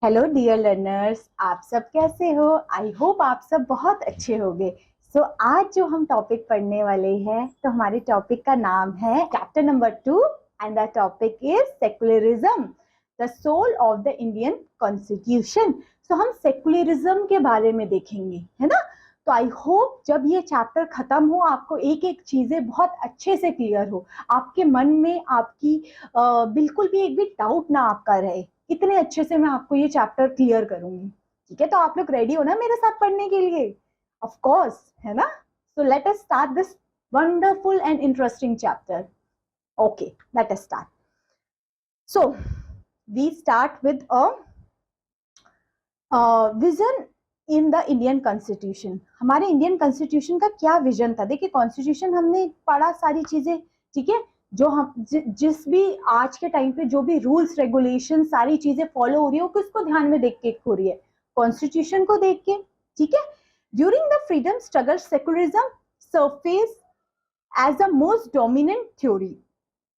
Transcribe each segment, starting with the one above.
Hello dear learners, आप सब कैसे हो? आई होप आप सब बहुत अच्छे होंगे। सो आज जो हम टॉपिक पढ़ने वाले हैं, तो हमारे टॉपिक का नाम है chapter number 2 and the topic is secularism, the soul of the Indian constitution. So हम सेकुलरिज्म के बारे में देखेंगे, है ना? तो आई होप जब ये चैप्टर खत्म हो आपको एक एक चीजें बहुत अच्छे से क्लियर हो, आपके मन में आपकी बिल्कुल भी एक भी डाउट ना आपका रहे। इतने अच्छे से मैं आपको ये चैप्टर क्लियर करूंगी। ठीक है, तो आप लोग रेडी हो ना मेरे साथ पढ़ने के लिए? ऑफ कोर्स, है ना? So let us start this wonderful and interesting chapter. Okay, let us start. So we start with a vision in the Indian constitution. हमारे इंडियन कॉन्स्टिट्यूशन का क्या विजन था? देखिए, कॉन्स्टिट्यूशन हमने पढ़ा सारी चीजें, ठीक है। जो हम जिस भी आज के टाइम पे जो भी रूल्स रेगुलेशन सारी चीजें फॉलो हो रही है, वो किसको ध्यान में देख के हो रही है? कॉन्स्टिट्यूशन को देख के, ठीक है। During the freedom struggle secularism surface as the most dominant theory.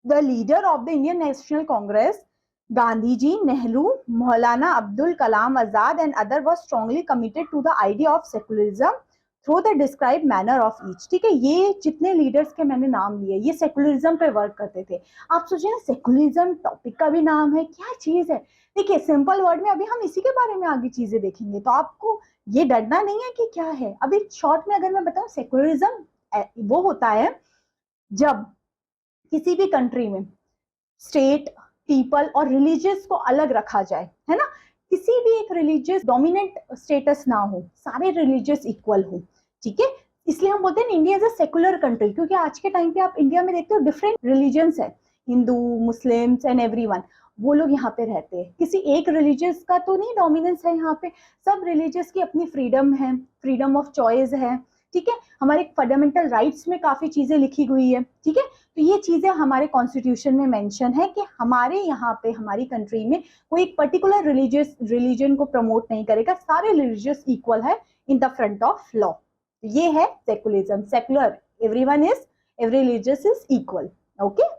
The leader of the Indian National Congress, Gandhiji, Nehru, Maulana Abdul Kalam Azad and other was strongly committed to the idea of secularism through the described manner of each। ठीक है, ये जितने leaders के मैंने नाम लिए ये secularism पे वर्क करते थे। आप सोचिए ना, सेकुलरिज्म टॉपिक का भी नाम है, क्या चीज है। देखिए, सिंपल वर्ड में अभी हम इसी के बारे में आगे चीजें देखेंगे, तो आपको ये डरना नहीं है कि क्या है। अभी शॉर्ट में अगर मैं बताऊं, सेकुलरिज्म वो होता है जब किसी भी कंट्री में स्टेट, पीपल और रिलीजियस को अलग रखा जाए, है ना? किसी भी एक रिलीजियस डोमिनेंट स्टेटस ना हो, सारे रिलीजियस इक्वल हो, ठीक है। इसलिए हम बोलते हैं India is a secular country, क्योंकि आज के टाइम पे आप इंडिया में देखते हो डिफरेंट रिलीजन्स है, हिंदू, मुस्लिम्स एंड एवरीवन, वो लोग यहाँ पे रहते हैं। किसी एक रिलीजियस का तो नहीं डोमिनेंस है यहाँ पे, सब रिलीजियस की अपनी फ्रीडम है, फ्रीडम ऑफ चॉइस है, ठीक है। हमारे फंडामेंटल राइट्स में काफी चीजें लिखी हुई है, ठीक है। तो ये चीजें हमारे कॉन्स्टिट्यूशन में मेंशन है कि हमारे यहाँ पे हमारी कंट्री में कोई एक पर्टिकुलर रिलीजन को प्रमोट नहीं करेगा, सारे रिलीजियस इक्वल है in the front of law. ये है secularism, secular, everyone is, every religious is equal, okay.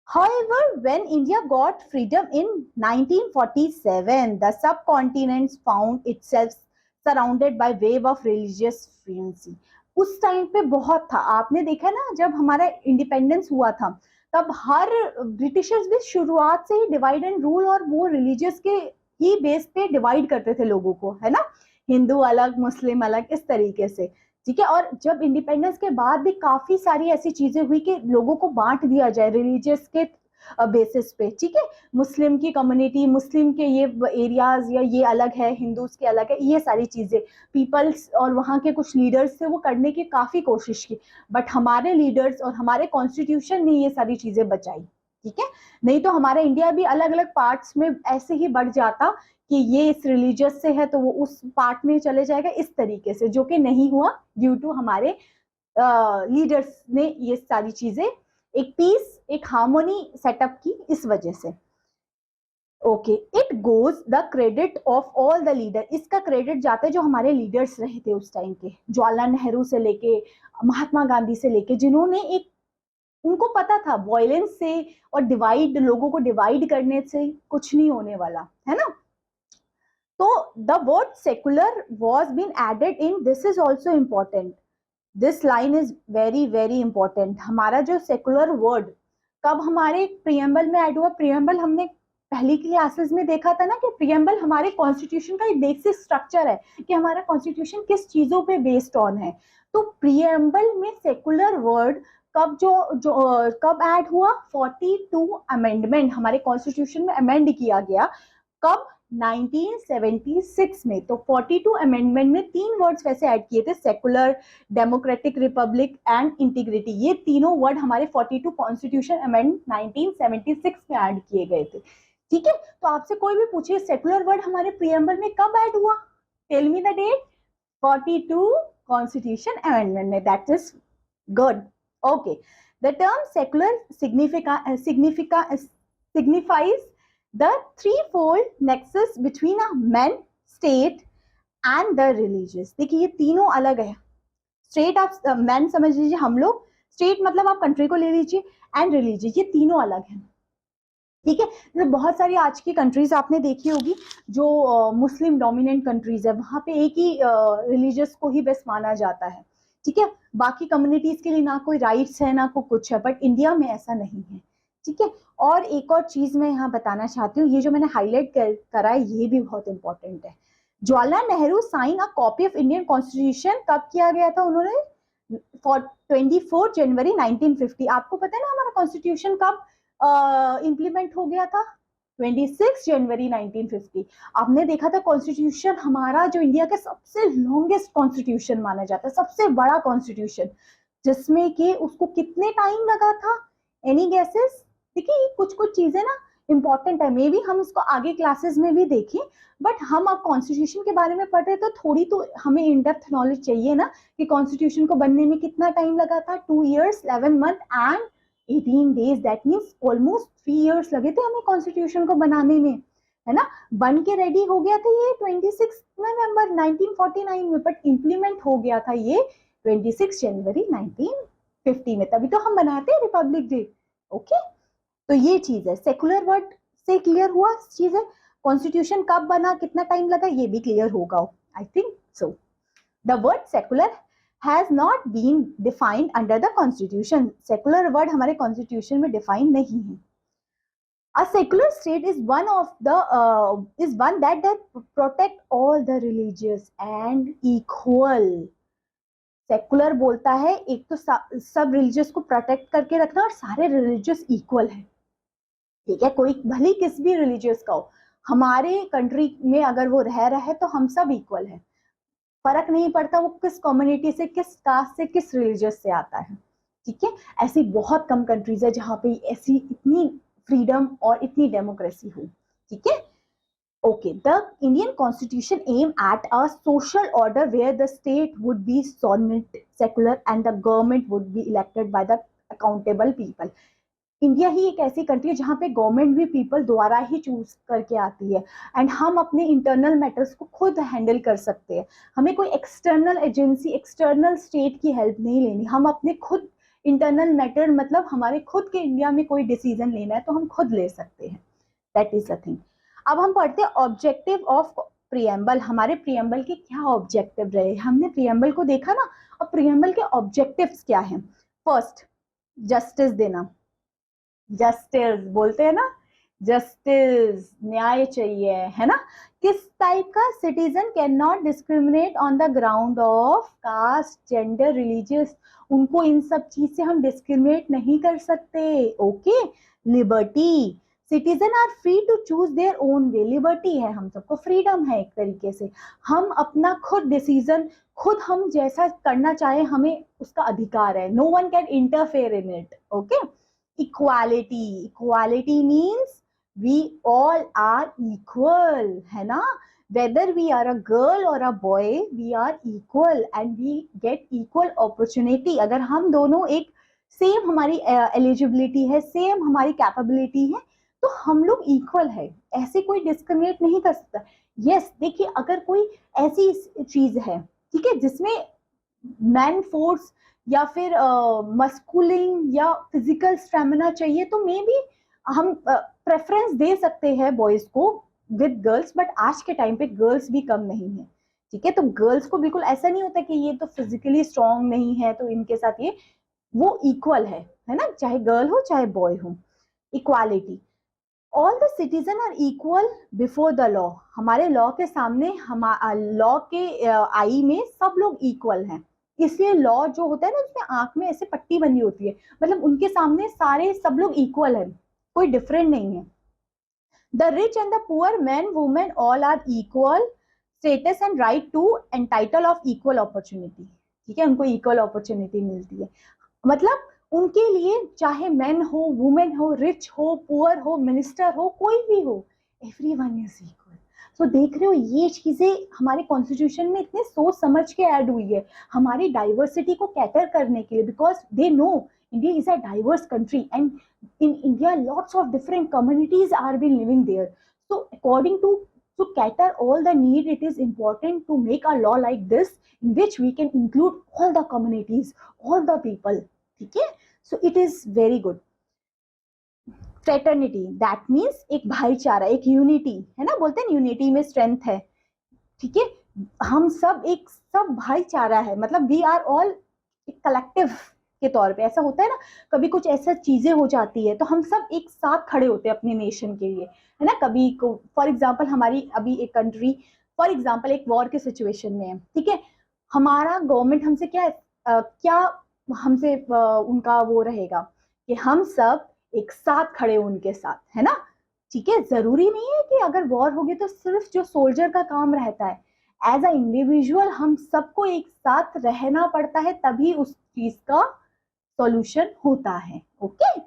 However, when India got freedom in 1947, the subcontinent found itself surrounded by wave of religious frenzy। उस time पे बहुत था, आपने देखा ना, जब हमारा इंडिपेंडेंस हुआ था तब हर ब्रिटिशर्स भी शुरुआत से ही डिवाइड एंड रूल और वो रिलीजियस के ही बेस पे डिवाइड करते थे लोगों को, है ना? हिंदू अलग, मुस्लिम अलग, इस तरीके से, ठीक है। और जब इंडिपेंडेंस के बाद भी काफी सारी ऐसी चीजें हुई कि लोगों को बांट दिया जाए रिलीजियस के बेसिस पे, ठीक है। मुस्लिम की कम्युनिटी, मुस्लिम के ये एरियाज या ये अलग है, हिंदूज के अलग है, ये सारी चीजें पीपल्स और वहाँ के कुछ लीडर्स थे, वो करने की काफी कोशिश की। बट हमारे लीडर्स और हमारे कॉन्स्टिट्यूशन ने ये सारी चीजें बचाई, ठीक है। नहीं तो हमारा इंडिया भी अलग अलग पार्ट्स में ऐसे ही बढ़ जाता कि ये इस रिलीजियस से है तो वो उस पार्ट में चले जाएगा, इस तरीके से, जो कि नहीं हुआ ड्यू टू हमारे लीडर्स ने ये सारी चीजें एक पीस, एक हार्मोनी सेटअप की, इस वजह से। Okay, it goes the credit of all the leader. इसका क्रेडिट जाता है जो हमारे लीडर्स रहे थे उस टाइम के, जवाहरलाल नेहरू से लेके महात्मा गांधी से लेके, जिन्होंने एक, उनको पता था वायलेंस से और डिवाइड, लोगों को डिवाइड करने से कुछ नहीं होने वाला, है ना? तो the word secular was been added in, this is also important, this line is very very important. हमारा जो सेकुलर वर्ड कब हमारे प्रियम्बल में ऐड हुआ? प्रियम्बल हमने पहली क्लासेस में देखा था ना कि प्रियम्बल हमारे कॉन्स्टिट्यूशन का एक बेसिक स्ट्रक्चर है कि हमारा कॉन्स्टिट्यूशन किस चीजों पे बेस्ड ऑन है। तो प्रियम्बल में सेकुलर वर्ड कब जो कब ऐड हुआ? 42 अमेंडमेंट हमारे कॉन्स्टिट्यूशन में अमेंड किया गया, कब? 1976 में। तो 42 अमेंडमेंट में तीन वर्ड्स वैसे ऐड किए थे, secular, democratic Republic and integrity. ये तीनों वर्ड हमारे 42 कॉन्स्टिट्यूशन अमेंड 1976 में ऐड किए गए थे, ठीक है। तो आपसे कोई भी पूछे सेकुलर वर्ड हमारे प्रियम्बल में कब ऐड हुआ, tell me the date. 42 constitution amendment में, that is good, okay. The term secular signifies the threefold nexus between a man, state and the religious। देखिए, ये तीनों अलग है। स्टेट आप मैन समझ लीजिए हम लोग, स्टेट मतलब आप कंट्री को ले लीजिए, एंड रिलीजियस, ये तीनों अलग है। ठीक है। तो बहुत सारी आज की कंट्रीज आपने देखी होगी जो मुस्लिम डोमिनेंट कंट्रीज है, वहां पे एक ही रिलीजियस को ही बेस्ट माना जाता है। ठीक है, बाकी कम्युनिटीज के लिए ना कोई राइट्स है ना कोई कुछ है, बट इंडिया में ऐसा नहीं है। ठीक है। और एक और चीज मैं यहाँ बताना चाहती हूँ, ये जो मैंने हाईलाइट करा है ये भी बहुत इंपॉर्टेंट है। Jawaharlal Nehru sign a copy of Indian constitution कब किया गया था उन्होंने? For 24 January 1950। आपको पता है ना हमारा कॉन्स्टिट्यूशन कब इम्प्लीमेंट हो गया था? 26 जनवरी 1950। आपने देखा था कॉन्स्टिट्यूशन हमारा जो इंडिया का सबसे लॉन्गेस्ट कॉन्स्टिट्यूशन माना जाता है, सबसे बड़ा कॉन्स्टिट्यूशन, जिसमें कि उसको कितने टाइम लगा था? Any guesses? देखिए कुछ कुछ चीजें ना इंपॉर्टेंट है, मे बी हम इसको आगे क्लासेस में भी देखें, बट हम अब कॉन्स्टिट्यूशन के बारे में पढ़ रहे तो थोड़ी तो हमें इन डेप्थ नॉलेज चाहिए ना कि कॉन्स्टिट्यूशन को बनने में कितना टाइम लगा था। 2 years 11 month and 18 days, that means almost 3 years लगे थे हमें कॉन्स्टिट्यूशन को बनाने में, है ना। बन के रेडी हो गया था ये 26 नवंबर 1949 में, बट इम्प्लीमेंट हो गया था ये 26 जनवरी 1950 में, तभी तो हम बनाते हैं रिपब्लिक डे। ओके, तो ये चीज है। सेकुलर वर्ड से क्लियर हुआ चीज है। कॉन्स्टिट्यूशन कब बना, कितना टाइम लगा, ये भी क्लियर होगा, I think so. The word secular has not been defined under the constitution. Secular word हमारे कॉन्स्टिट्यूशन में डिफाइन नहीं है। A secular state is one that protect all the religious and equal. Secular बोलता है एक तो सब रिलीजियस को प्रोटेक्ट करके रखना और सारे रिलीजियस इक्वल है। ठीक है, कोई भले किस भी रिलीजियस का हो, हमारे कंट्री में अगर वो रह रहा है तो हम सब इक्वल है, फर्क नहीं पड़ता वो किस कम्युनिटी से, किस कास्ट से, किस रिलीजियस से आता है। ठीक है, ऐसी बहुत कम कंट्रीज है जहां पे ऐसी इतनी फ्रीडम और इतनी डेमोक्रेसी हो। ठीक है, okay, the Indian constitution aim at a social order where the state would be sovereign, secular and the government would be elected by the accountable people. India ही एक ऐसी कंट्री है जहाँ पे गवर्नमेंट भी पीपल द्वारा ही चूज करके आती है, एंड हम अपने इंटरनल मैटर्स को खुद हैंडल कर सकते हैं। हमें कोई एक्सटर्नल एजेंसी, एक्सटर्नल स्टेट की हेल्प नहीं लेनी, हम अपने खुद इंटरनल मैटर, मतलब हमारे खुद के इंडिया में कोई डिसीजन लेना है तो हम खुद ले सकते हैं। That is the thing. अब हम पढ़ते हैं ऑब्जेक्टिव ऑफ प्रियम्बल। हमारे प्रियम्बल के क्या ऑब्जेक्टिव रहे, हमने प्रियम्बल को देखा ना। अब प्रियम्बल के ऑब्जेक्टिव्स क्या हैं? फर्स्ट, जस्टिस देना। जस्टिस बोलते हैं ना, जस्टिस, न्याय चाहिए, है ना। किस टाइप का? Citizen can not discriminate on the ground of caste, gender, religious. उनको इन सब चीज से हम डिस्क्रिमिनेट नहीं कर सकते। Okay. Liberty, citizen are free to choose their own way. Liberty है, हम सबको फ्रीडम है एक तरीके से, हम अपना खुद डिसीजन, खुद हम जैसा करना चाहे हमें उसका अधिकार है। No one can interfere in it. Okay. Equality, equality means we all are equal, है ना। whether we are a girl or a boy, we are equal and we get equal opportunity. अगर हम दोनों एक सेम हमारी eligibility है, same हमारी capability है, तो हम लोग इक्वल है, ऐसे कोई डिस्क्रिमिनेट नहीं कर सकता। यस, देखिए अगर कोई ऐसी चीज है, ठीक है, जिसमें मैन फोर्स या फिर मस्कुलिन या फिजिकल स्टेमिना चाहिए, तो मे बी हम प्रेफरेंस दे सकते हैं बॉयज को विद गर्ल्स, बट आज के टाइम पे गर्ल्स भी कम नहीं है। ठीक है, तो गर्ल्स को बिल्कुल ऐसा नहीं होता कि ये तो फिजिकली स्ट्रांग नहीं है तो इनके साथ ये, वो इक्वल है ना, चाहे गर्ल हो चाहे बॉय हो। Equality, all the citizen are equal before the law. हमारे लॉ के सामने, लॉ के आई में सब लोग इक्वल हैं, इसलिए लॉ जो होता है ना उसमें आंख में ऐसे पट्टी बनी होती है, मतलब उनके सामने सारे सब लोग इक्वल है, कोई डिफरेंट नहीं है। The rich and the poor, man women all are equal status and right to and title of equal opportunity. ठीक है, उनको इक्वल अपॉर्चुनिटी मिलती है, मतलब उनके लिए चाहे मैन हो, वुमेन हो, रिच हो, पुअर हो, मिनिस्टर हो, कोई भी हो, एवरीवन इज इक्वल। सो देख रहे हो ये चीजें हमारे कॉन्स्टिट्यूशन में इतने सोच समझ के ऐड हुई है हमारी डाइवर्सिटी को कैटर करने के लिए, because they know India is a diverse country and in India lots of different communities are been living there. So according to cater all the need, it is important to make a law like this in which we can include all the communities, all the people. ठीक है, so it is very good. Fraternity that means एक भाईचारा, एक unity, है ना, बोलते हैं unity में स्ट्रेंथ है, ठीक है, हम सब एक सब भाईचारा है, मतलब वी आर ऑल एक कलेक्टिव के तौर पे। ऐसा होता है ना, कभी कुछ ऐसा चीजें हो जाती है तो हम सब एक साथ खड़े होते हैं अपने नेशन के लिए, है ना। कभी को फॉर एग्जांपल हमारी अभी एक कंट्री फॉर एग्जांपल एक वॉर के सिचुएशन में है, ठीक है, हमारा गवर्नमेंट हमसे क्या हमसे उनका वो रहेगा कि हम सब एक साथ खड़े हो उनके साथ, है ना, ठीक है। जरूरी नहीं है कि अगर वॉर होगी तो सिर्फ जो सोल्जर का काम रहता है, एज अ इंडिविजुअल हम सबको एक साथ रहना पड़ता है, तभी उस चीज का सॉल्यूशन होता है। ओके,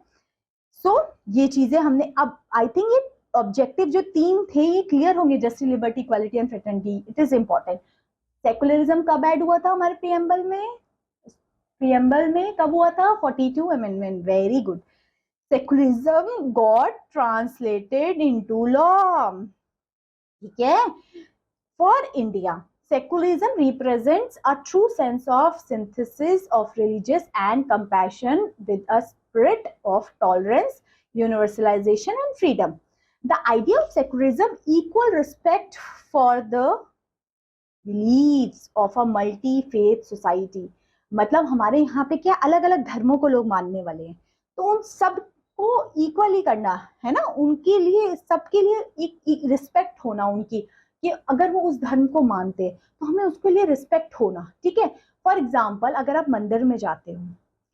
सो ये चीजें हमने अब आई थिंक ये ऑब्जेक्टिव जो 3 थे ये क्लियर होंगे, justice, liberty, equality and fraternity, it is important. Secularism कब ऐड हुआ था हमारे प्रियम्बल में? प्रियम्बल में कब हुआ था? 42 amendment, very good. Secularism got translated into law, ठीक है। For India secularism represents a true sense of synthesis of religious and compassion with a spirit of tolerance, universalization and freedom. The idea of secularism equal respect for the beliefs of a multi-faith society. मतलब हमारे यहाँ पे क्या अलग अलग धर्मों को लोग मानने वाले हैं, तो उन सबको इक्वली करना, है ना, उनके लिए सबके लिए एक रिस्पेक्ट होना उनकी, कि अगर वो उस धर्म को मानते तो हमें उसके लिए रिस्पेक्ट होना, ठीक है। फॉर एग्जाम्पल अगर आप मंदिर में जाते हो,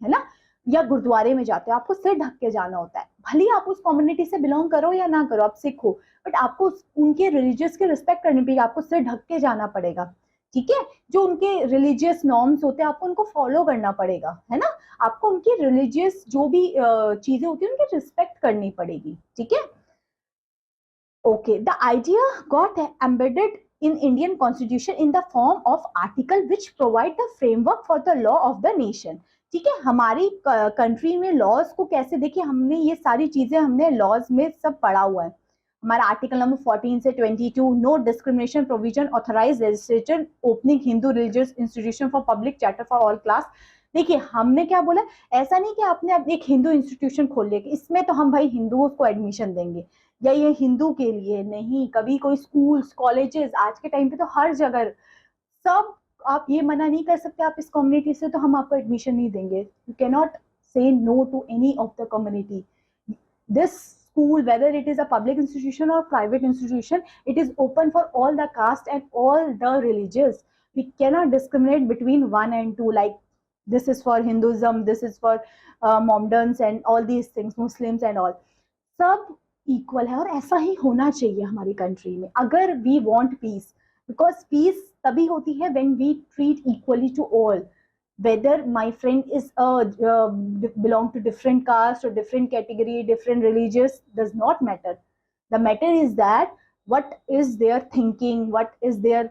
है ना, या गुरुद्वारे में जाते हो, आपको सिर ढक के जाना होता है, भले आप उस कम्युनिटी से बिलोंग करो या ना करो, आप सिख हो, बट आपको उनके रिलीजियस की रिस्पेक्ट करनी पड़ेगी, आपको सिर ढक के जाना पड़ेगा, ठीक है। जो उनके रिलीजियस नॉर्म्स होते हैं आपको उनको फॉलो करना पड़ेगा, है ना, आपको उनकी रिलीजियस जो भी चीजें होती है उनकी रिस्पेक्ट करनी पड़ेगी, ठीक है। Okay, the idea got embedded in Indian Constitution in the form of article which provide the framework for the law of the nation. ठीक है, हमारी कंट्री में लॉज को कैसे, देखिए हमने ये सारी चीजें हमने लॉज में सब पढ़ा हुआ है। हमारा आर्टिकल नंबर 14 से 22, no discrimination provision authorise legislature opening Hindu religious institution for public charter for all class. देखिए हमने क्या बोला, ऐसा नहीं कि आपने अब एक हिंदू इंस्टीट्यूशन खोल लिया इसमें तो हम भाई हिंदुओं को एडमिशन देंगे, या ये हिंदू के लिए नहीं, कभी कोई स्कूल्स कॉलेजेस आज के टाइम पे तो हर जगह सब, आप ये मना नहीं कर सकते आप इस कम्युनिटी से तो हम आपको एडमिशन नहीं देंगे, you can not say no to any of the community. This school, whether it is a public institution or private institution, it is open for all the caste and all the religions. We cannot discriminate between one and two, like this is for Hinduism, this is for Mohammedans and all these things, Muslims and all. सब equal है और ऐसा ही होना चाहिए हमारी country में अगर we want peace, because peace तभी होती है when we treat equally to all, whether my friend is belong to different caste or different category, different religious, does not matter. The matter is that what is their thinking, what is their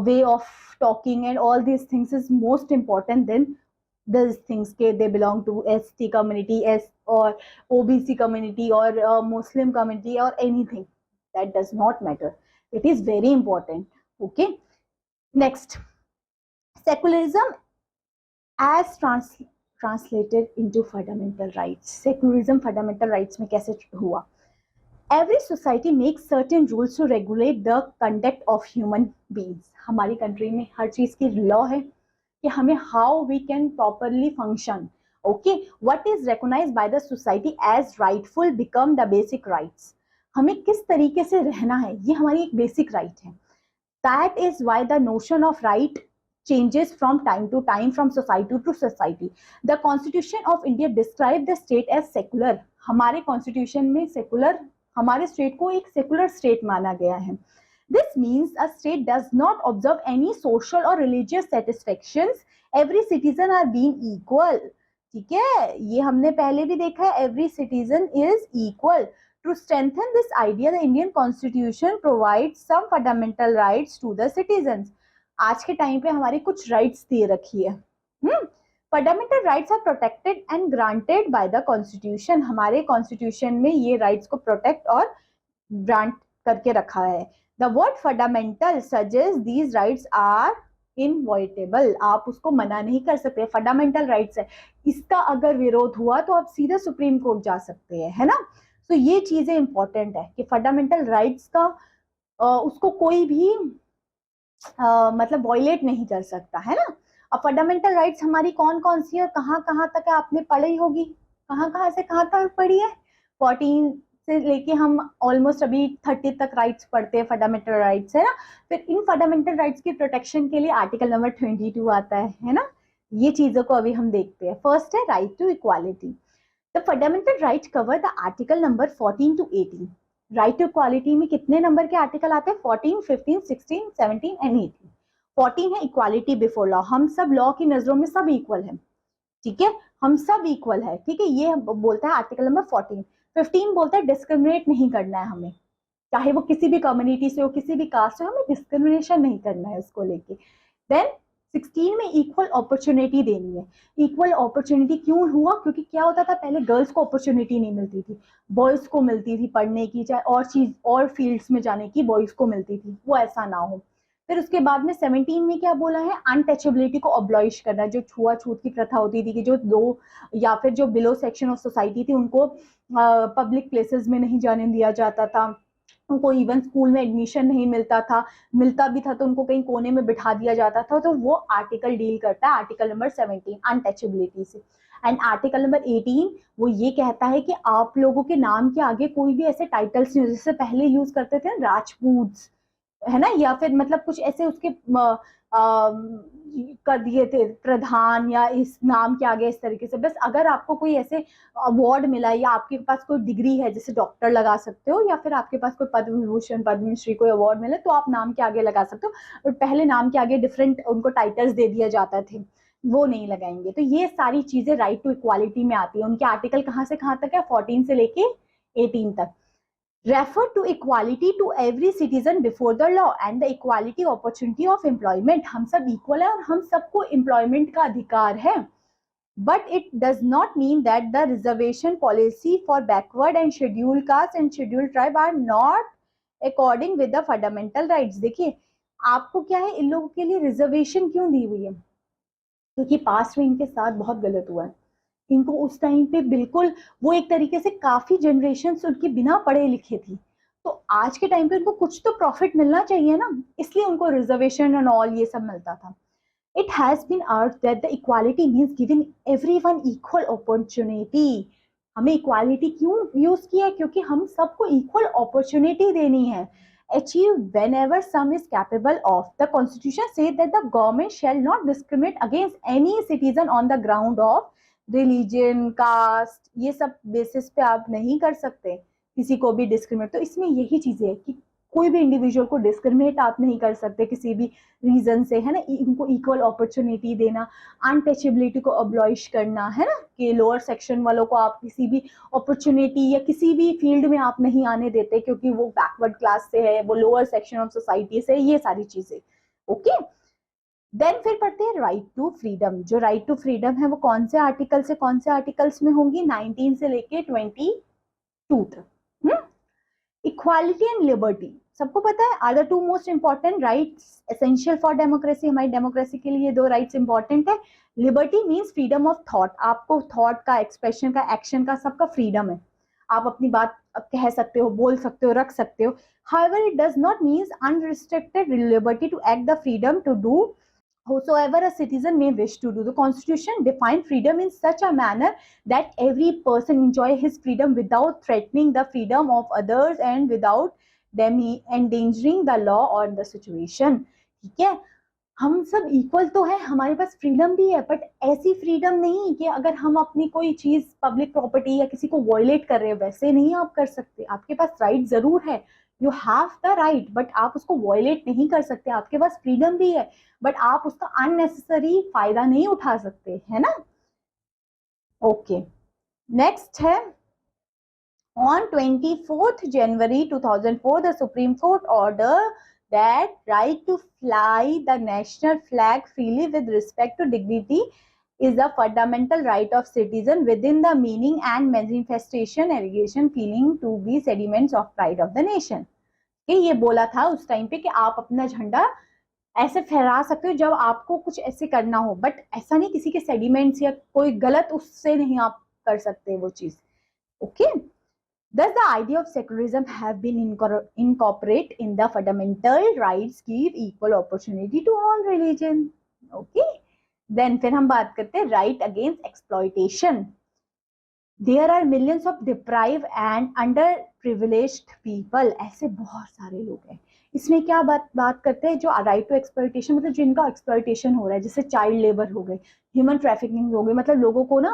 way of talking, and all these things is most important than these things ke they belong to ST community, S or OBC community or Muslim community or anything. That does not matter. It is very important. Okay, next, secularism as translated into fundamental rights. Secularism fundamental rights में कैसे हुआ? Every society makes certain rules to regulate the conduct of human beings. हमारी country में हर चीज की law है कि हमें how we can properly function. Okay, what is recognized by the society as rightful become the basic rights. हमें किस तरीके से रहना है ये हमारी एक बेसिक राइट है. That is why the notion of right changes from time to time from society to society. The Constitution of India describe the state as secular. हमारे Constitution में secular, हमारे state को एक secular state माना गया है. This means a state does not observe any social or religious satisfactions. Every citizen are being equal. ठीक है, ये हमने पहले भी देखा है. Every citizen is equal. To strengthen this idea, the Indian Constitution provides some fundamental rights to the citizens. आज के टाइम पे हमारी कुछ राइट्स दे रखी है. Fundamental rights are protected and granted by the constitution. हमारे कॉन्स्टिट्यूशन में ये राइट्स को प्रोटेक्ट और ग्रांट करके रखा है. The word fundamental suggest these rights are inviolable. आप उसको मना नहीं कर सकते. फंडामेंटल राइट्स है, इसका अगर विरोध हुआ तो आप सीधे सुप्रीम कोर्ट जा सकते हैं, है ना. सो ये चीजें इंपॉर्टेंट है कि फंडामेंटल राइट्स का उसको कोई भी मतलब वॉयलेट नहीं कर सकता, है ना। अब फंडामेंटल राइट्स हमारी कौन कौन सी है और कहाँ कहाँ तक है आपने पढ़ी होगी, कहाँ कहाँ से कहाँ तक पढ़ी है। 14 से लेके हम ऑलमोस्ट अभी 30 तक राइट्स पढ़ते हैं, फंडामेंटल राइट्स, है ना। फिर इन फंडामेंटल राइट्स की प्रोटेक्शन के लिए आर्टिकल नंबर 22 आता है ना। ये चीजों को अभी हम देखते हैं। फर्स्ट है right to equality. The fundamental rights cover the article number 14 to 18। Right to equality में कितने नंबर के आर्टिकल आते हैं? 14, 15, 16, 17 एंड 18। 14 है इक्वालिटी बिफोर लॉ, हम सब लॉ की नजरों में सब इक्वल है, ठीक है, हम सब इक्वल है, ठीक है, ये बोलता है आर्टिकल नंबर 14। 15 बोलता है डिस्क्रिमिनेट नहीं करना है हमें, चाहे वो किसी भी कम्युनिटी से हो, किसी भी कास्ट से हो, हमें डिस्क्रिमिनेशन नहीं करना है उसको लेके। देन 16 में इक्वल अपॉर्चुनिटी देनी है। इक्वल अपॉर्चुनिटी क्यों हुआ? क्योंकि क्या होता था पहले गर्ल्स को अपॉर्चुनिटी नहीं मिलती थी, बॉयज को मिलती थी पढ़ने की, चाहे और चीज और फील्ड्स में जाने की बॉयज को मिलती थी, वो ऐसा ना हो। फिर उसके बाद में 17 में क्या बोला है? अनटचेबिलिटी को अब्लॉइश करना, जो छुआछूत की प्रथा होती थी कि जो दो या फिर जो बिलो सेक्शन ऑफ सोसाइटी थी उनको पब्लिक प्लेसेस में नहीं जाने दिया जाता था, उनको इवन स्कूल में एडमिशन नहीं मिलता था, मिलता भी था तो उनको कहीं कोने में बिठा दिया जाता था। तो वो आर्टिकल डील करता है आर्टिकल नंबर 17 अनटचेबिलिटी से। एंड आर्टिकल नंबर 18 वो ये कहता है कि आप लोगों के नाम के आगे कोई भी ऐसे टाइटल्स नहीं, जैसे पहले यूज करते थे राजपूत, है ना, या फिर मतलब कुछ ऐसे उसके कर दिए थे प्रधान या इस नाम के आगे इस तरीके से। बस अगर आपको कोई ऐसे अवार्ड मिला या आपके पास कोई डिग्री है, जैसे डॉक्टर लगा सकते हो, या फिर आपके पास कोई पद्म विभूषण पद्मश्री कोई अवार्ड मिले तो आप नाम के आगे लगा सकते हो। और पहले नाम के आगे डिफरेंट उनको टाइटल्स दे दिया जाता थे, वो नहीं लगाएंगे। तो ये सारी चीजें राइट टू इक्वालिटी में आती है। उनके आर्टिकल कहाँ से कहाँ तक है? 14 से लेके 18 तक। refer to equality to every citizen before the law and the equality opportunity of employment। हम सब इक्वल है और हम सबको एम्प्लॉयमेंट का अधिकार है। but it does not mean that the reservation policy for backward and scheduled caste and scheduled tribe are not according with the fundamental rights। देखिए आपको क्या है, इन लोगों के लिए रिजर्वेशन क्यों दी हुई है? क्योंकि पास्ट में इनके साथ बहुत गलत हुआ है। इनको उस टाइम पे बिल्कुल वो एक तरीके से काफी जनरेशन उनके बिना पढ़े लिखे थी, तो आज के टाइम पे उनको कुछ तो प्रॉफिट मिलना चाहिए ना, इसलिए उनको रिजर्वेशन एंड ऑल ये सब मिलता था। It has been urged that the equality means giving everyone equal opportunity. हमें इक्वालिटी क्यों यूज किया है? क्योंकि हम सबको इक्वल अपॉर्चुनिटी देनी है। achieved whenever some is capable of। The Constitution says that the government shall not discriminate against any citizen on the ground of religion, caste, ये सब बेसिस पे आप नहीं कर सकते किसी को भी डिस्क्रिमिनेट। तो इसमें यही चीजें है कि कोई भी इंडिविजुअल को डिस्क्रिमिनेट आप नहीं कर सकते किसी भी रीजन से, है ना। इनको इक्वल अपॉर्चुनिटी देना, अनटचेबिलिटी को अब्लॉइश करना, है ना, कि लोअर सेक्शन वालों को आप किसी भी अपॉर्चुनिटी या किसी भी फील्ड में आप नहीं आने देते क्योंकि वो बैकवर्ड क्लास से है, वो लोअर सेक्शन ऑफ सोसाइटी से, ये सारी चीजें। ओके, देन फिर पढ़ते हैं राइट टू फ्रीडम। जो राइट टू फ्रीडम है वो कौन से आर्टिकल से कौन से आर्टिकल्स में होंगी? 19 से लेके 22 तक। इक्वालिटी एंड लिबर्टी सबको पता है, are the two most important rights essential for democracy. हमारी डेमोक्रेसी के लिए दो राइट्स इंपॉर्टेंट है। Liberty means freedom of thought, आपको थॉट का, एक्सप्रेशन का, एक्शन का, सबका फ्रीडम है, आप अपनी बात कह सकते हो, बोल सकते हो, रख सकते हो। However, it does not mean unrestricted liberty to act, the freedom to do whosoever a citizen may wish to do। The Constitution defines freedom in such a manner that every person enjoy his freedom without threatening the freedom of others and without them endangering the law or the situation। ठीक है, हम सब equal तो है, हमारे पास freedom भी है, but ऐसी फ्रीडम नहीं कि अगर हम अपनी कोई चीज पब्लिक प्रॉपर्टी या किसी को वॉयलेट कर रहे हैं, वैसे नहीं आप कर सकते। आपके पास राइट जरूर है, you have the right, but आप उसको वॉयलेट नहीं कर सकते। आपके पास फ्रीडम भी है, बट आप उसका अननेसेसरी फायदा नहीं उठा सकते, है ना। ओके, नेक्स्ट है on 24th January 2004 the Supreme Court ordered that right to fly the national flag freely with respect to dignity is a fundamental right of citizen within the meaning and manifestation allegation feeling to be sediments of pride of the nation। ये बोला था उस time पे कि आप अपना झंडा ऐसे फहरा सकते हो जब आपको कुछ ऐसे करना हो, बट ऐसा नहीं किसी के सेडिमेंट्स या कोई गलत उससे नहीं आप कर सकते वो चीज। Okay, Thus, the idea of secularism have been incorporated in the fundamental rights give equal opportunity to all religion. Okay. Then फिर हम बात करते हैं right against exploitation. There are millions of deprived and underprivileged people. ऐसे बहुत सारे लोग हैं. इसमें क्या बात करते हैं, जो राइट टू एक्सप्लॉयटेशन मतलब जिनका एक्सप्लॉयटेशन हो रहा है, जैसे चाइल्ड लेबर हो गए, ह्यूमन ट्रैफिकिंग हो गई, मतलब लोगों को ना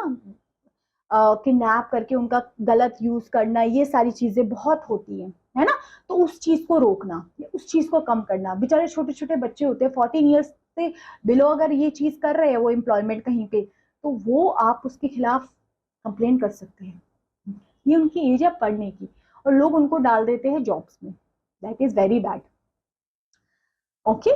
किडनैप करके उनका गलत यूज करना, ये सारी चीजें बहुत होती है ना. तो उस चीज को रोकना, उस चीज को कम करना. बेचारे छोटे छोटे बच्चे होते हैं 14 ईयर्स से बिलो, अगर ये चीज कर रहे हैं वो एम्प्लॉयमेंट कहीं पे, तो वो आप उसके खिलाफ कंप्लेन कर सकते हैं. ये उनकी एज है पढ़ने की, और लोग उनको डाल देते हैं जॉब्स में. That is very bad. Okay.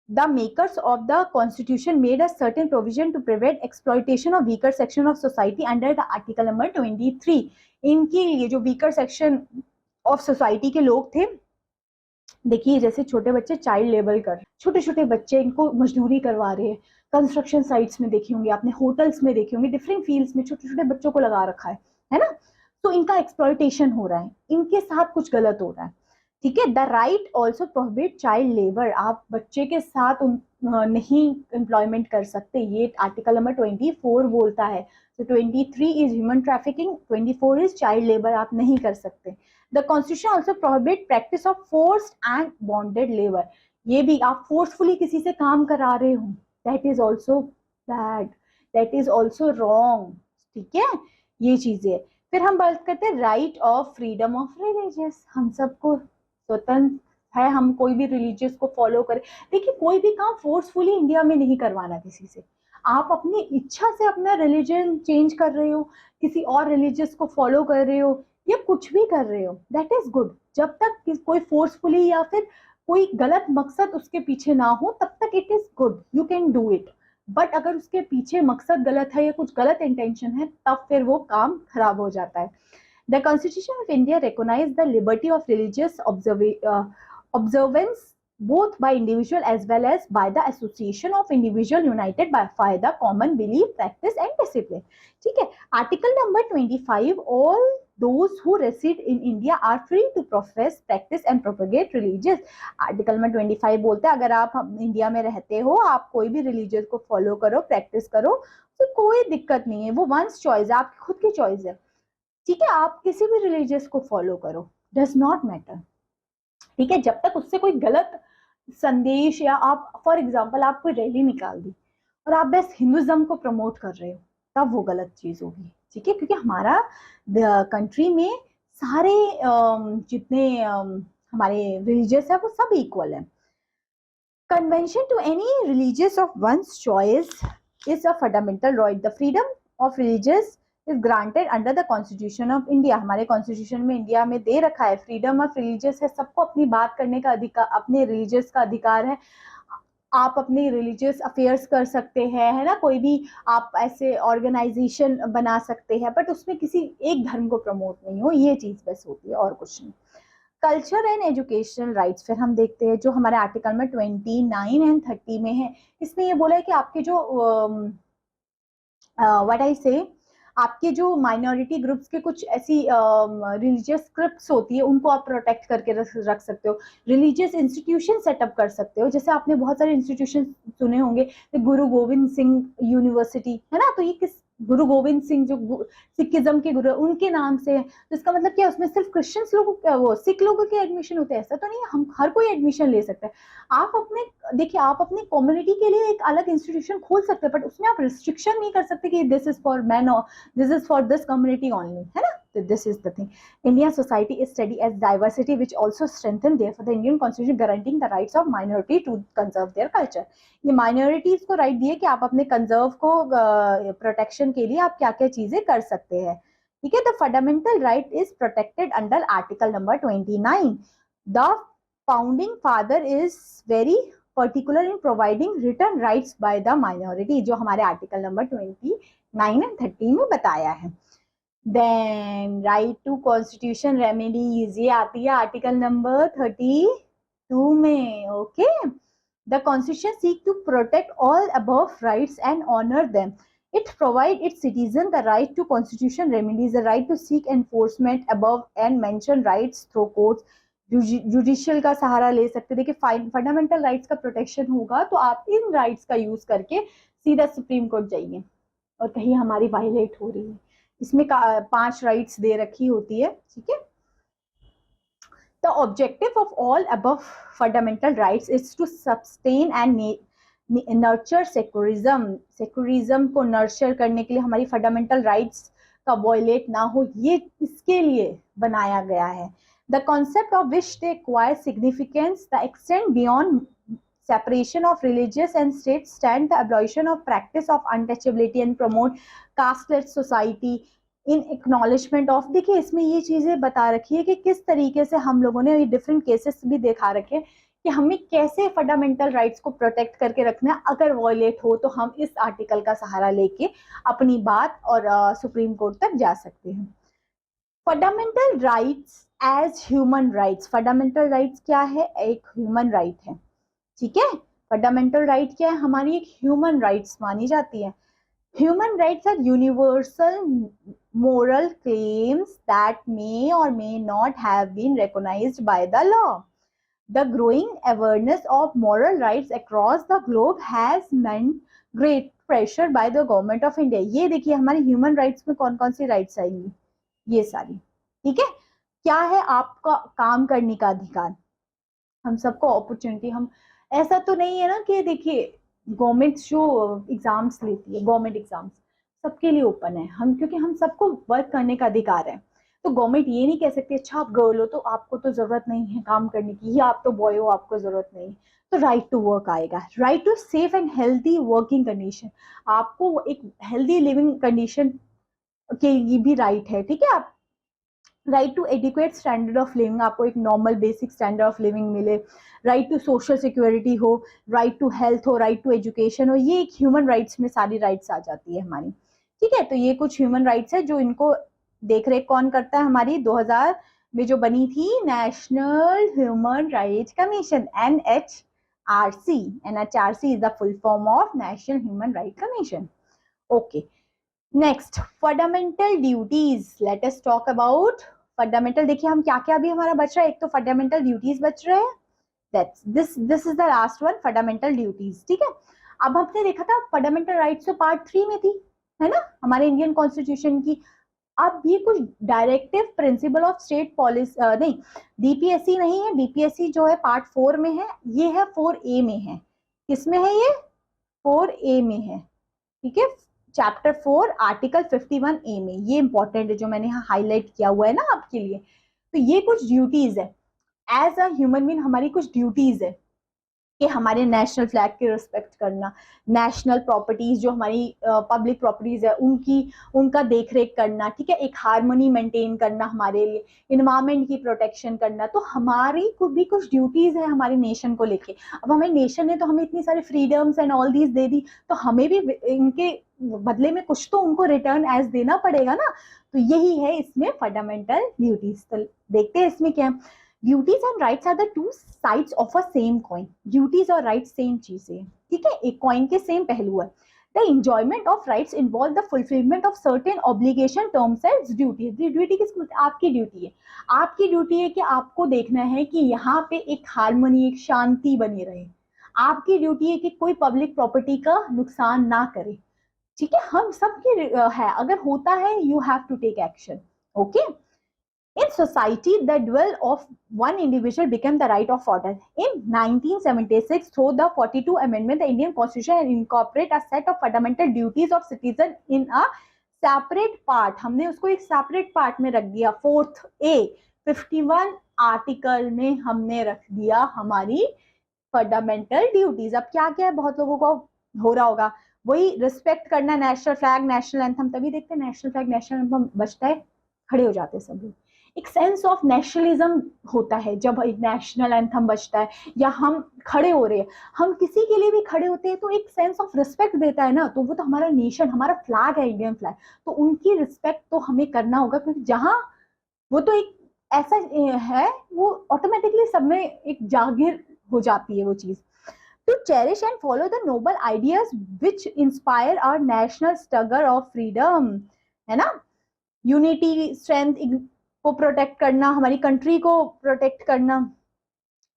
The makers of the constitution made a certain provision to prevent exploitation of weaker section of society under the article number 23. इनके लिए जो weaker section of society के लोग थे, देखिए जैसे छोटे बच्चे चाइल्ड लेबर कर, छोटे छोटे बच्चे इनको मजदूरी करवा रहे हैं. कंस्ट्रक्शन साइट्स में देखे होंगे आपने, होटल्स में देखे होंगे, डिफरेंट फील्ड्स में छोटे छोटे बच्चों को लगा रखा है ना. तो इनका एक्सप्लॉयटेशन हो रहा है, इनके साथ कुछ गलत हो रहा है. ठीक है. The right also prohibit child labour. आप बच्चे के साथ नहीं एम्प्लॉयमेंट कर सकते, ये आर्टिकल नंबर 24 बोलता है. तो 23 is human trafficking, 24 is child labour, आप नहीं कर सकते. The constitution also prohibit practice of forced and bonded labour. ये भी आप फोर्सफुली किसी से काम करा रहे हो, that is also bad, that is also wrong. ठीक है, ये चीजें. फिर हम बात करते हैं right of freedom of religious. हम सबको स्वतंत्र है, हम कोई भी रिलीजियस को फॉलो करें. देखिए कोई भी काम फोर्सफुली इंडिया में नहीं करवाना किसी से. आप अपनी इच्छा से अपना रिलीजन चेंज कर रहे हो, किसी और रिलीजियस को फॉलो कर रहे हो, या कुछ भी कर रहे हो, दैट इज गुड. जब तक कोई फोर्सफुली या फिर कोई गलत मकसद उसके पीछे ना हो, तब तक it is good, you can do it. But अगर उसके पीछे मकसद गलत है या कुछ गलत इंटेंशन है, तब फिर वो काम खराब हो जाता है. The Constitution of India recognizes the liberty of religious observance both by individual as well as by the association of individual united by the common belief, practice and discipline. ठीक है. Article number 25, all those who reside in India are free to profess, practice and propagate religious. Article number 25 बोलता है अगर आप India में रहते हो, आप कोई भी रिलीजियस को फॉलो करो, प्रैक्टिस करो, तो कोई दिक्कत नहीं है. वो वंस चॉइस है, आपकी खुद की चॉइस है. ठीक है, आप किसी भी रिलीजियस को फॉलो करो, डज नॉट मैटर. ठीक है, जब तक उससे कोई गलत संदेश, या आप फॉर एग्जांपल आप कोई रैली निकाल दी और आप बस हिंदुज्म को प्रमोट कर रहे हो, तब वो गलत चीज होगी. ठीक है, क्योंकि हमारा कंट्री में सारे जितने हमारे रिलीजियस है वो सब इक्वल है. Convention to any religious of one's choice is a fundamental right. The freedom of religious is granted under the Constitution of India. हमारे कॉन्स्टिट्यूशन में इंडिया में दे रखा है, फ्रीडम ऑफ रिलीजियस है, सबको अपनी बात करने का अधिकार, अपने रिलीजियस का अधिकार है. आप अपने रिलीजियस अफेयर्स कर सकते हैं, है ना, कोई भी आप ऐसे ऑर्गेनाइजेशन बना सकते हैं, बट उसमें किसी एक धर्म को प्रमोट नहीं हो, ये चीज बस होती है और कुछ नहीं. कल्चर एंड एजुकेशनल राइट्स फिर हम देखते हैं, जो हमारे आर्टिकल में 29 एंड 30 में है. इसमें ये बोला है कि आपके जो व्हाट आई से, आपके जो माइनॉरिटी ग्रुप्स के कुछ ऐसी रिलीजियस स्क्रिप्ट्स होती है, उनको आप प्रोटेक्ट करके रख सकते हो. रिलीजियस इंस्टीट्यूशन सेटअप कर सकते हो. जैसे आपने बहुत सारे इंस्टीट्यूशन सुने होंगे, गुरु गोविंद सिंह यूनिवर्सिटी है ना, तो ये किस गुरु गोविंद सिंह जो सिखिज्म के गुरु, उनके नाम से है. तो इसका मतलब क्या, उसमें सिर्फ क्रिश्चियंस लोगों, वो सिख लोगों के एडमिशन होते हैं, ऐसा तो नहीं है. हम हर कोई एडमिशन ले सकते हैं. आप अपने देखिए, आप अपनी कम्युनिटी के लिए एक अलग इंस्टीट्यूशन खोल सकते हैं, बट उसमें आप रिस्ट्रिक्शन नहीं कर सकते कि दिस इज फॉर मैन और this is for this community only, है ना. This is the thing. Indian society is studied as diversity, which also strengthen therefore the Indian Constitution guaranteeing the rights of minority to conserve their culture. ये minorities को right दिए कि आप अपने conserve को protection के लिए आप क्या क्या चीजें कर सकते हैं. ठीक है, the fundamental right is protected under article number 29. The founding father is very particular in providing written rights by the minority, जो हमारे article number 29 and 30 में बताया है. Then right to constitution remedies, ये आती है आर्टिकल नंबर 32 में. Okay. The constitution seek to protect all above rights and honor them. It provides its citizen the right to constitution remedies, the right to seek enforcement above and mentioned rights through courts. Judicial का सहारा ले सकते। देखिए fundamental rights का protection होगा तो आप इन rights का use करके सीधा सुप्रीम कोर्ट जाइए और कहीं हमारी वायलेट हो रही है। इसमें 5 राइट्स दे रखी होती है, ठीक है। The objective of all above fundamental rights is to sustain and nurture secularism. Secularism को नर्चर करने के लिए हमारी फंडामेंटल राइट्स का वॉयलेट ना हो, ये इसके लिए बनाया गया है। The concept of which they acquire significance the extend beyond separation of religious and state stand the abolition of practice of untouchability and promote casteless society in acknowledgement of। देखिए इसमें ये चीजें बता रखी है कि किस तरीके से हम लोगों ने ये डिफरेंट केसेस भी देखा रखे कि हमें कैसे फंडामेंटल राइट्स को प्रोटेक्ट करके रखना है। अगर वॉयलेट हो तो हम इस आर्टिकल का सहारा लेके अपनी बात और सुप्रीम कोर्ट तक जा सकते हैं। Fundamental rights as human rights. Fundamental rights क्या है? एक ह्यूमन राइट है, ठीक है। फंडामेंटल राइट क्या है? हमारी एक ह्यूमन राइट्स मानी जाती है। Human rights are universal moral claims that may or may not have been recognized by the law. The growing awareness of moral rights across the globe has meant great pressure by the government of India। ये देखिए हमारे human rights में कौन कौन सी rights आएंगी, ये सारी, ठीक है। क्या है? आपका काम करने का अधिकार, हम सबको अपॉर्चुनिटी। हम ऐसा तो नहीं है ना कि देखिए गवर्नमेंट जो एग्जाम्स लेती है, गवर्नमेंट एग्जाम्स सबके लिए ओपन है, हम क्योंकि हम सबको वर्क करने का अधिकार है। तो गवर्नमेंट ये नहीं कह सकती अच्छा आप गर्ल हो तो आपको तो जरूरत नहीं है काम करने की, या आप तो बॉय हो आपको जरूरत नहीं। तो राइट टू वर्क आएगा। Right to safe and healthy working condition, आपको एक हेल्दी लिविंग कंडीशन के लिए भी राइट है, ठीक है। आप right to adequate standard of living, आपको एक normal basic standard of living मिले। राइट टू सोशल सिक्योरिटी हो, राइट टू हेल्थ हो, राइट टू एजुकेशन हो। ये एक ह्यूमन राइट्स में सारी राइट्स आ जाती है हमारी, ठीक है। तो ये कुछ ह्यूमन राइट्स है जो इनको देख रेख कौन करता है? हमारी 2000 में जो बनी थी national human rights commission, NHRC। NHRC is the full form of national human right commission. Okay, next fundamental duties. Let us talk about fundamental. देखिए हम क्या क्या अभी हमारा बच रहा है, एक तो फंडामेंटल ड्यूटीज बच रहे हैं, this is the last one, fundamental duties, ठीक है। अब हमने देखा था फंडामेंटल राइट्स तो पार्ट 3 में थी, है ना, हमारे इंडियन कॉन्स्टिट्यूशन की। अब ये कुछ directive principle of state policy, नहीं डीपीएससी नहीं है, डीपीएससी जो है पार्ट 4 में है, ये है 4A में है। किसमें है ये? 4A में है, ठीक है। चैप्टर 4 आर्टिकल 51A में। ये इंपॉर्टेंट है जो मैंने यहाँ हाईलाइट किया हुआ है ना आपके लिए। तो ये कुछ ड्यूटीज है, एज अ ह्यूमन बीइंग हमारी कुछ ड्यूटीज है कि हमारे नेशनल फ्लैग की रिस्पेक्ट करना, नेशनल प्रॉपर्टीज जो हमारी पब्लिक प्रॉपर्टीज है उनका देखरेख करना, ठीक है। एक हार्मनी मेंटेन करना हमारे लिए, इन्वायरमेंट की प्रोटेक्शन करना। तो हमारी भी कुछ ड्यूटीज है हमारे नेशन को लेके। अब हमारे नेशन ने तो हमें इतनी सारी फ्रीडम्स एंड ऑल दीज दे दी, तो हमें भी इनके बदले में कुछ तो उनको रिटर्न एज देना पड़ेगा ना। तो यही है इसमें फंडामेंटल ड्यूटीज। तो देखते हैं इसमें क्या है। Duties and rights are the two sides of a same coin. Duties और राइट्स सेम चीज है, ठीक है, एक कॉइन के सेम पहलू है। The enjoyment of rights involve the fulfilment of certain obligation terms as duty. Duty किसको? आपकी ड्यूटी है। आपकी ड्यूटी है कि आपको देखना है कि यहाँ पे एक हार्मनी, एक शांति बनी रहे। आपकी ड्यूटी है कि कोई पब्लिक प्रॉपर्टी का नुकसान ना करे, ठीक है। हम सबकी है, अगर होता है you have to take action, okay. In society, the dwell of one individual became the right of order. In 1976, through the 42 Amendment, the Indian Constitution incorporate a set of fundamental duties of citizen in a separate part. हमने उसको एक separate part में रख दिया। 4A 51 article में हमने रख दिया हमारी फंडामेंटल ड्यूटीज। अब क्या क्या है बहुत लोगों को हो रहा होगा, वही रिस्पेक्ट करना, नेशनल फ्लैग, नेशनल एंथम। तभी देखते हैं नेशनल फ्लैग, नेशनल एंथम बजता है, खड़े हो जाते हैं सब लोग। एक सेंस ऑफ नेशनलिज्म होता है जब एक नेशनल एंथम बजता है या हम खड़े हो रहे हैं, हम किसी के लिए भी खड़े होते हैं तो एक सेंस ऑफ रिस्पेक्ट देता है ना। तो वो तो हमारा नेशन, हमारा फ्लैग है, इंडियन फ्लैग, तो उनकी रिस्पेक्ट तो हमें करना होगा, क्योंकि जहां वो तो एक ऐसा है, वो ऑटोमेटिकली सब में एक जागीर हो जाती है वो चीज। to cherish and follow the noble ideas which inspire our national struggle of freedom, है ना। यूनिटी, स्ट्रेंथ को प्रोटेक्ट करना, हमारी कंट्री को प्रोटेक्ट करना,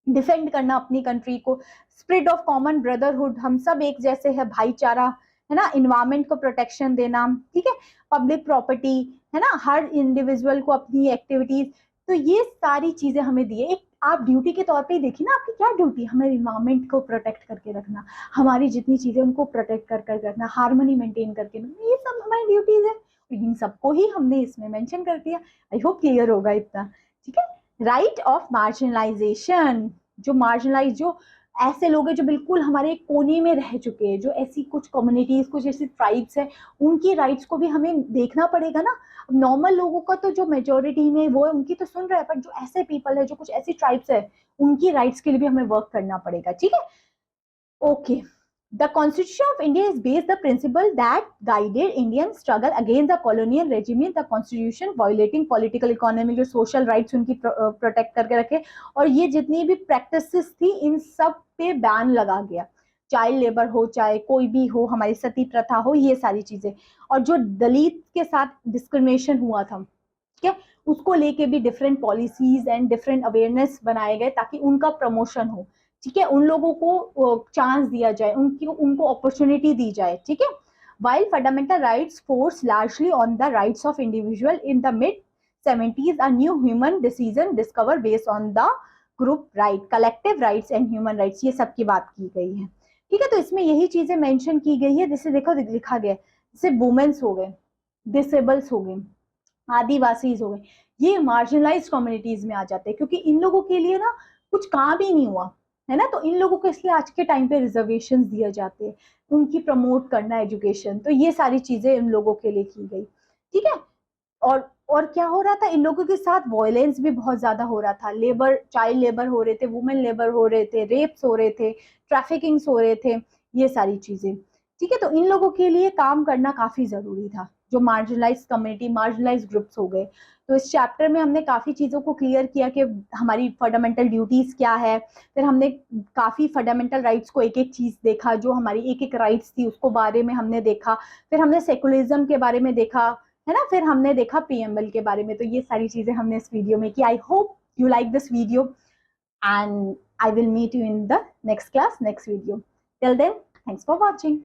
डिफेंड करना अपनी कंट्री को, स्प्रिट ऑफ कॉमन ब्रदरहुड, हम सब एक जैसे है, भाईचारा, है ना, इन्वायरमेंट को प्रोटेक्शन देना, ठीक है, पब्लिक प्रॉपर्टी, है ना, हर इंडिविजुअल को अपनी एक्टिविटीज, तो ये सारी चीजें हमें दी है। एक आप ड्यूटी के तौर पे ही देखिए ना, आपकी क्या ड्यूटी है, हमें इन्वायरमेंट को प्रोटेक्ट करके रखना, हमारी जितनी चीजें उनको प्रोटेक्ट कर रखना, हार्मनी मेंटेन करके रखना, ये सब हमारी ड्यूटीज है, इन सबको ही हमने इसमें मेंशन कर दिया। आई होप क्लियर होगा इतना, ठीक है। राइट ऑफ मार्जिनलाइजेशन, जो मार्जिनलाइज, जो ऐसे लोग हैं जो बिल्कुल हमारे कोने में रह चुके हैं, जो ऐसी कुछ कम्युनिटीज, कुछ ऐसी ट्राइब्स हैं, उनकी राइट्स को भी हमें देखना पड़ेगा ना। नॉर्मल लोगों का तो जो मेजोरिटी में वो है उनकी तो सुन रहा है, पर जो ऐसे पीपल है, जो कुछ ऐसी ट्राइब्स है, उनकी राइट्स के लिए भी हमें वर्क करना पड़ेगा, ठीक है। Okay, the Constitution of India is based the principle that guided Indian struggle against the colonial regime. The Constitution violating political, economic, social rights उनकी प्रोटेक्ट करके रखे, और ये जितनी भी प्रैक्टिसेस थी इन सब पे बैन लगा गया, चाइल्ड लेबर हो, चाहे कोई भी हो, हमारी सती प्रथा हो, ये सारी चीजें, और जो दलित के साथ डिस्क्रिमिनेशन हुआ था, ठीक है, उसको लेके भी different policies and different awareness बनाए गए ताकि उनका प्रमोशन हो, ठीक है, उन लोगों को चांस दिया जाए, उनको अपॉर्चुनिटी दी जाए, ठीक है। While fundamental rights force largely on the rights of individual, in the mid 70s a new human decision discovered based on the group right, collective rights and human rights, ये सब की बात की गई है, ठीक है। तो इसमें यही चीजें मेंशन की गई है, जैसे देखो लिखा गया, जैसे वुमेन्स हो गए, डिसेबल्स हो गए, आदिवासी हो गए, ये मार्जिनलाइज्ड कम्युनिटीज में आ जाते हैं, क्योंकि इन लोगों के लिए ना कुछ काम ही नहीं हुआ है ना, तो इन लोगों को इसलिए आज के टाइम पे रिजर्वेशन दिए जाते हैं, उनकी प्रमोट करना एजुकेशन, तो ये सारी चीजें इन लोगों के लिए की गई, ठीक है। और क्या हो रहा था, इन लोगों के साथ वायलेंस भी बहुत ज्यादा हो रहा था, लेबर, चाइल्ड लेबर हो रहे थे, वुमेन लेबर हो रहे थे, रेप्स हो रहे थे, ट्रैफिकिंग्स हो रहे थे, ये सारी चीजें, ठीक है। तो इन लोगों के लिए काम करना काफी जरूरी था, जो मार्जिनलाइज कम्युनिटी, मार्जिनलाइज ग्रुप्स हो गए। तो इस चैप्टर में हमने काफी चीजों को क्लियर किया कि हमारी फंडामेंटल ड्यूटीज क्या है, फिर हमने काफी फंडामेंटल राइट्स को एक एक चीज देखा, जो हमारी एक एक राइट्स थी उसको बारे में हमने देखा, फिर हमने सेकुलरिज्म के बारे में देखा, है ना, फिर हमने देखा पीएमएल के बारे में। तो ये सारी चीजें हमने इस वीडियो में की। I hope you like this video and I will meet you in the next class, next video. Till then, thanks for watching.